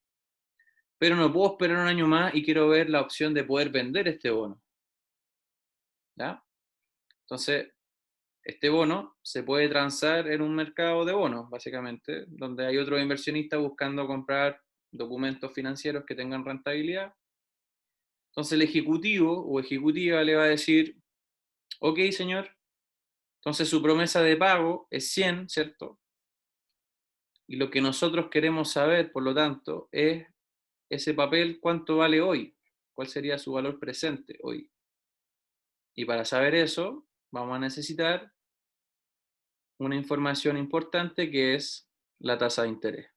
Speaker 1: pero no puedo esperar un año más y quiero ver la opción de poder vender este bono. ¿Ya? Entonces, este bono se puede transar en un mercado de bonos, básicamente, donde hay otros inversionistas buscando comprar documentos financieros que tengan rentabilidad. Entonces el ejecutivo o ejecutiva le va a decir, ok, señor, entonces su promesa de pago es 100, ¿cierto? Y lo que nosotros queremos saber, por lo tanto, es ese papel, ¿cuánto vale hoy? ¿Cuál sería su valor presente hoy? Y para saber eso, vamos a necesitar una información importante que es la tasa de interés.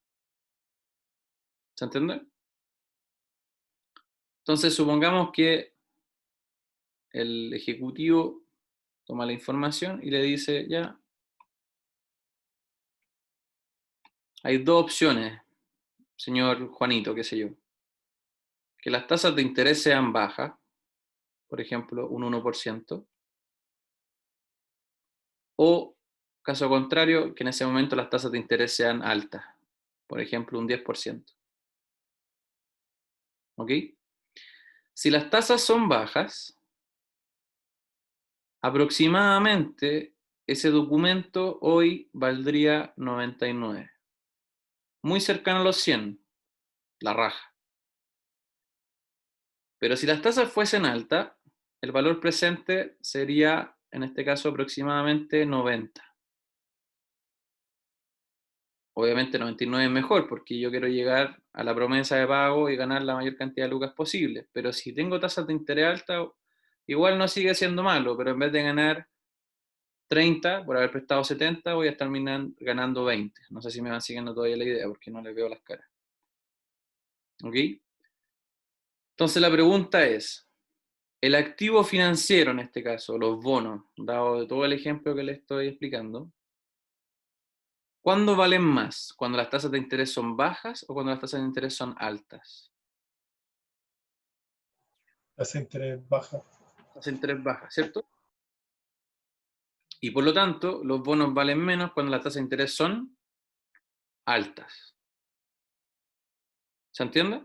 Speaker 1: ¿Se entiende? Entonces, supongamos que el ejecutivo toma la información y le dice, ya, hay dos opciones, señor Juanito, qué sé yo. Que las tasas de interés sean bajas, por ejemplo, un 1%, o, caso contrario, que en ese momento las tasas de interés sean altas, por ejemplo, un 10%. ¿Ok? Si las tasas son bajas, aproximadamente ese documento hoy valdría 99. Muy cercano a los 100, la raja. Pero si las tasas fuesen altas, el valor presente sería, en este caso, aproximadamente 90. Obviamente 99 es mejor porque yo quiero llegar a la promesa de pago y ganar la mayor cantidad de lucas posible. Pero si tengo tasas de interés altas, igual no sigue siendo malo, pero en vez de ganar 30 por haber prestado 70, voy a estar ganando 20. No sé si me van siguiendo todavía la idea porque no les veo las caras. ¿Ok? Entonces la pregunta es, el activo financiero en este caso, los bonos, dado de todo el ejemplo que les estoy explicando, ¿cuándo valen más? ¿Cuando las tasas de interés son bajas o cuando las tasas de interés son altas?
Speaker 6: Tasa de interés baja.
Speaker 1: Tasas de interés bajas, ¿cierto? Y por lo tanto, los bonos valen menos cuando las tasas de interés son altas. ¿Se entiende?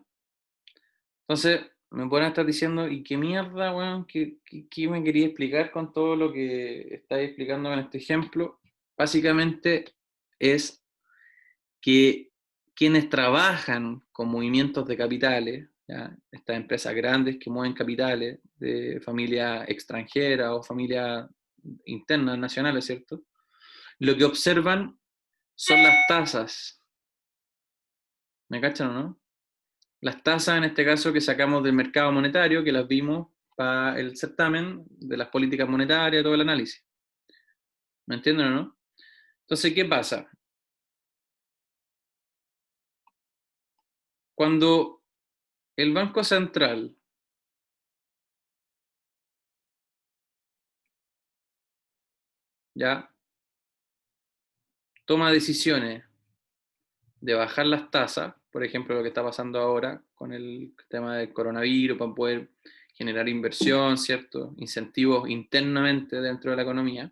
Speaker 1: Entonces, me pueden estar diciendo, ¿y qué mierda, weón? ¿Qué me quería explicar con todo lo que estáis explicando en este ejemplo? Básicamente es que quienes trabajan con movimientos de capitales, ¿ya? Estas empresas grandes que mueven capitales de familia extranjera o familia internas, nacionales, ¿cierto? Lo que observan son las tasas. ¿Me cachan o no? Las tasas, en este caso, que sacamos del mercado monetario, que las vimos para el certamen de las políticas monetarias, todo el análisis. ¿Me entienden o no? Entonces, ¿qué pasa? Cuando el Banco Central ya toma decisiones de bajar las tasas, por ejemplo, lo que está pasando ahora con el tema del coronavirus, para poder generar inversión, ¿cierto? Incentivos internamente dentro de la economía.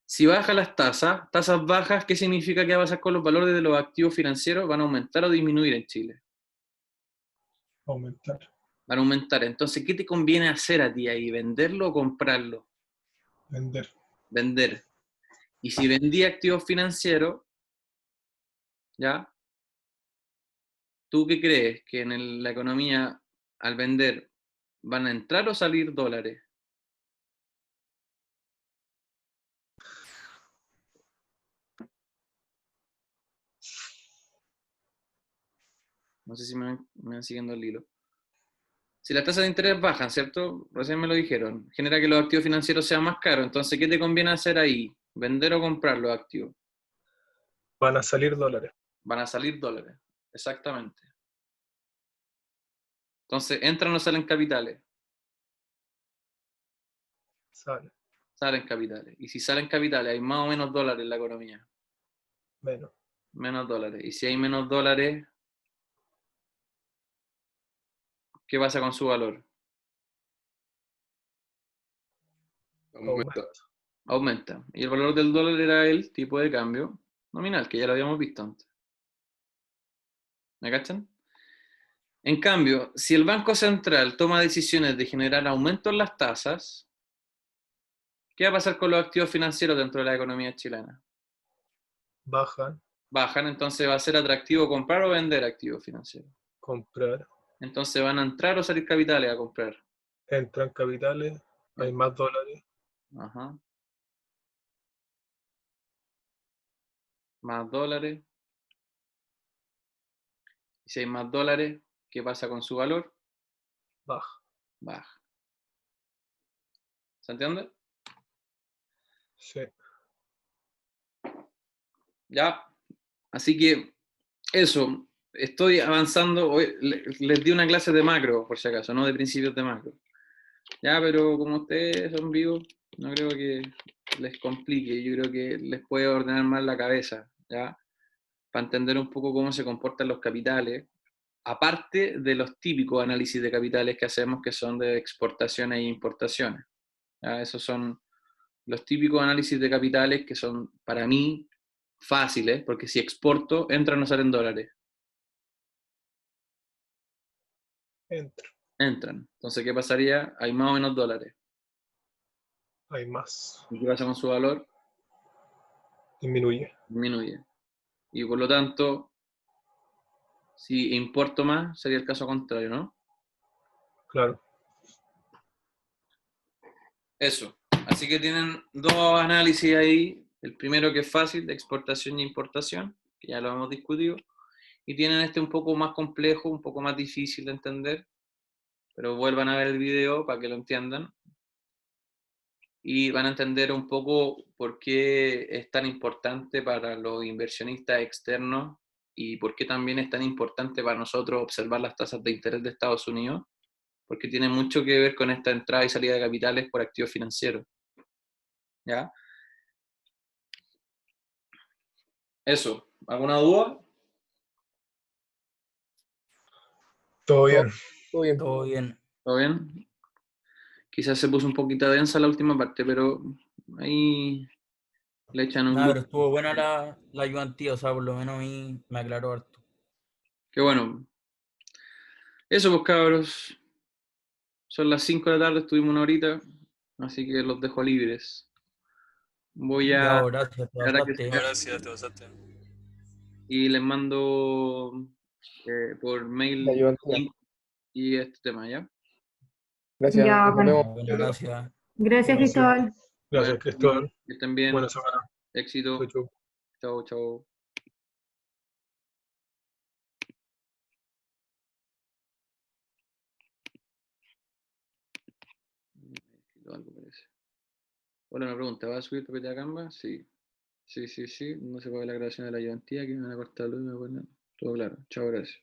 Speaker 1: Si baja las tasas bajas, ¿qué significa que va a pasar con los valores de los activos financieros? ¿Van a aumentar o disminuir en Chile?
Speaker 6: Aumentar.
Speaker 1: Van a aumentar. Entonces, ¿qué te conviene hacer a ti ahí? ¿Venderlo o comprarlo?
Speaker 6: Vender.
Speaker 1: Vender. Y si vendí activos financieros, ¿ya? ¿Tú qué crees? ¿Que en la economía, al vender, van a entrar o salir dólares? No sé si me van siguiendo el hilo. Si las tasas de interés bajan, ¿cierto? Recién me lo dijeron. Genera que los activos financieros sean más caros. Entonces, ¿qué te conviene hacer ahí? ¿Vender o comprar los activos?
Speaker 6: Van a salir dólares.
Speaker 1: Van a salir dólares. Exactamente. Entonces, ¿entran o salen capitales?
Speaker 6: Sale.
Speaker 1: Salen capitales. Y si salen capitales, hay más o menos dólares en la economía.
Speaker 6: Menos.
Speaker 1: Menos dólares. Y si hay menos dólares, ¿qué pasa con su valor?
Speaker 6: Aumenta.
Speaker 1: Aumenta. Y el valor del dólar era el tipo de cambio nominal, que ya lo habíamos visto antes. ¿Me cachan? En cambio, si el Banco Central toma decisiones de generar aumentos en las tasas, ¿qué va a pasar con los activos financieros dentro de la economía chilena?
Speaker 6: Bajan.
Speaker 1: Bajan, entonces va a ser atractivo comprar o vender activos financieros.
Speaker 6: Comprar.
Speaker 1: Entonces van a entrar o salir capitales a comprar.
Speaker 6: Entran capitales. Hay más dólares.
Speaker 1: Ajá. Más dólares. Y si hay más dólares, ¿qué pasa con su valor?
Speaker 6: Baja.
Speaker 1: Baja. ¿Se entiende?
Speaker 6: Sí.
Speaker 1: Ya. Así que eso. Estoy avanzando. Hoy les di una clase de macro, por si acaso, no de principios de macro. Ya, pero como ustedes son vivos, no creo que les complique. Yo creo que les puede ordenar más la cabeza, ¿ya? Para entender un poco cómo se comportan los capitales, aparte de los típicos análisis de capitales que hacemos, que son de exportaciones e importaciones. ¿Ya? Esos son los típicos análisis de capitales que son, para mí, fáciles, porque si exporto, entran o salen dólares.
Speaker 6: Entra.
Speaker 1: Entran. Entonces, ¿qué pasaría? Hay más o menos dólares.
Speaker 6: Hay más.
Speaker 1: ¿Y qué pasa con su valor?
Speaker 6: Disminuye.
Speaker 1: Disminuye. Y por lo tanto, si importo más, sería el caso contrario, ¿no?
Speaker 6: Claro.
Speaker 1: Eso. Así que tienen dos análisis ahí. El primero que es fácil, de exportación y importación, que ya lo hemos discutido. Y tienen este un poco más complejo, un poco más difícil de entender. Pero vuelvan a ver el video para que lo entiendan. Y van a entender un poco por qué es tan importante para los inversionistas externos y por qué también es tan importante para nosotros observar las tasas de interés de Estados Unidos, porque tiene mucho que ver con esta entrada y salida de capitales por activos financieros. ¿Ya? Eso. ¿Alguna duda?
Speaker 6: Todo bien.
Speaker 5: Todo bien.
Speaker 3: Todo bien.
Speaker 1: ¿Todo bien? Quizás se puso un poquito densa la última parte, pero ahí le echan un
Speaker 3: Nada,
Speaker 1: look.
Speaker 3: pero estuvo buena la ayudantía, o sea, por lo menos a mí me aclaró harto.
Speaker 1: Qué bueno. Eso pues cabros. Son las 5 de la tarde, estuvimos una horita, así que los dejo libres. Voy
Speaker 3: Ya,
Speaker 1: a
Speaker 3: gracias, te
Speaker 1: esperar a que
Speaker 3: pasaste.
Speaker 4: Gracias, te pasaste.
Speaker 1: y les mando por
Speaker 5: La
Speaker 1: mail
Speaker 5: ayudantía.
Speaker 1: link y este tema, ¿ya?
Speaker 5: Gracias.
Speaker 7: Ya,
Speaker 5: Nos
Speaker 7: bueno.
Speaker 5: vemos.
Speaker 3: Bueno, gracias.
Speaker 7: Gracias,
Speaker 6: Inicio.
Speaker 7: Cristóbal.
Speaker 6: Gracias, Cristóbal.
Speaker 1: Que estén bien.
Speaker 6: Buena semana.
Speaker 1: Éxito.
Speaker 6: Chau, chau.
Speaker 1: Chau, chau. Algo parece. Hola, una pregunta. ¿Va a subir PPT a Canva? Sí. Sí. No se puede ver la grabación de la ayudantía, que me van a cortar la luz y me ponen todo claro. Chao, gracias.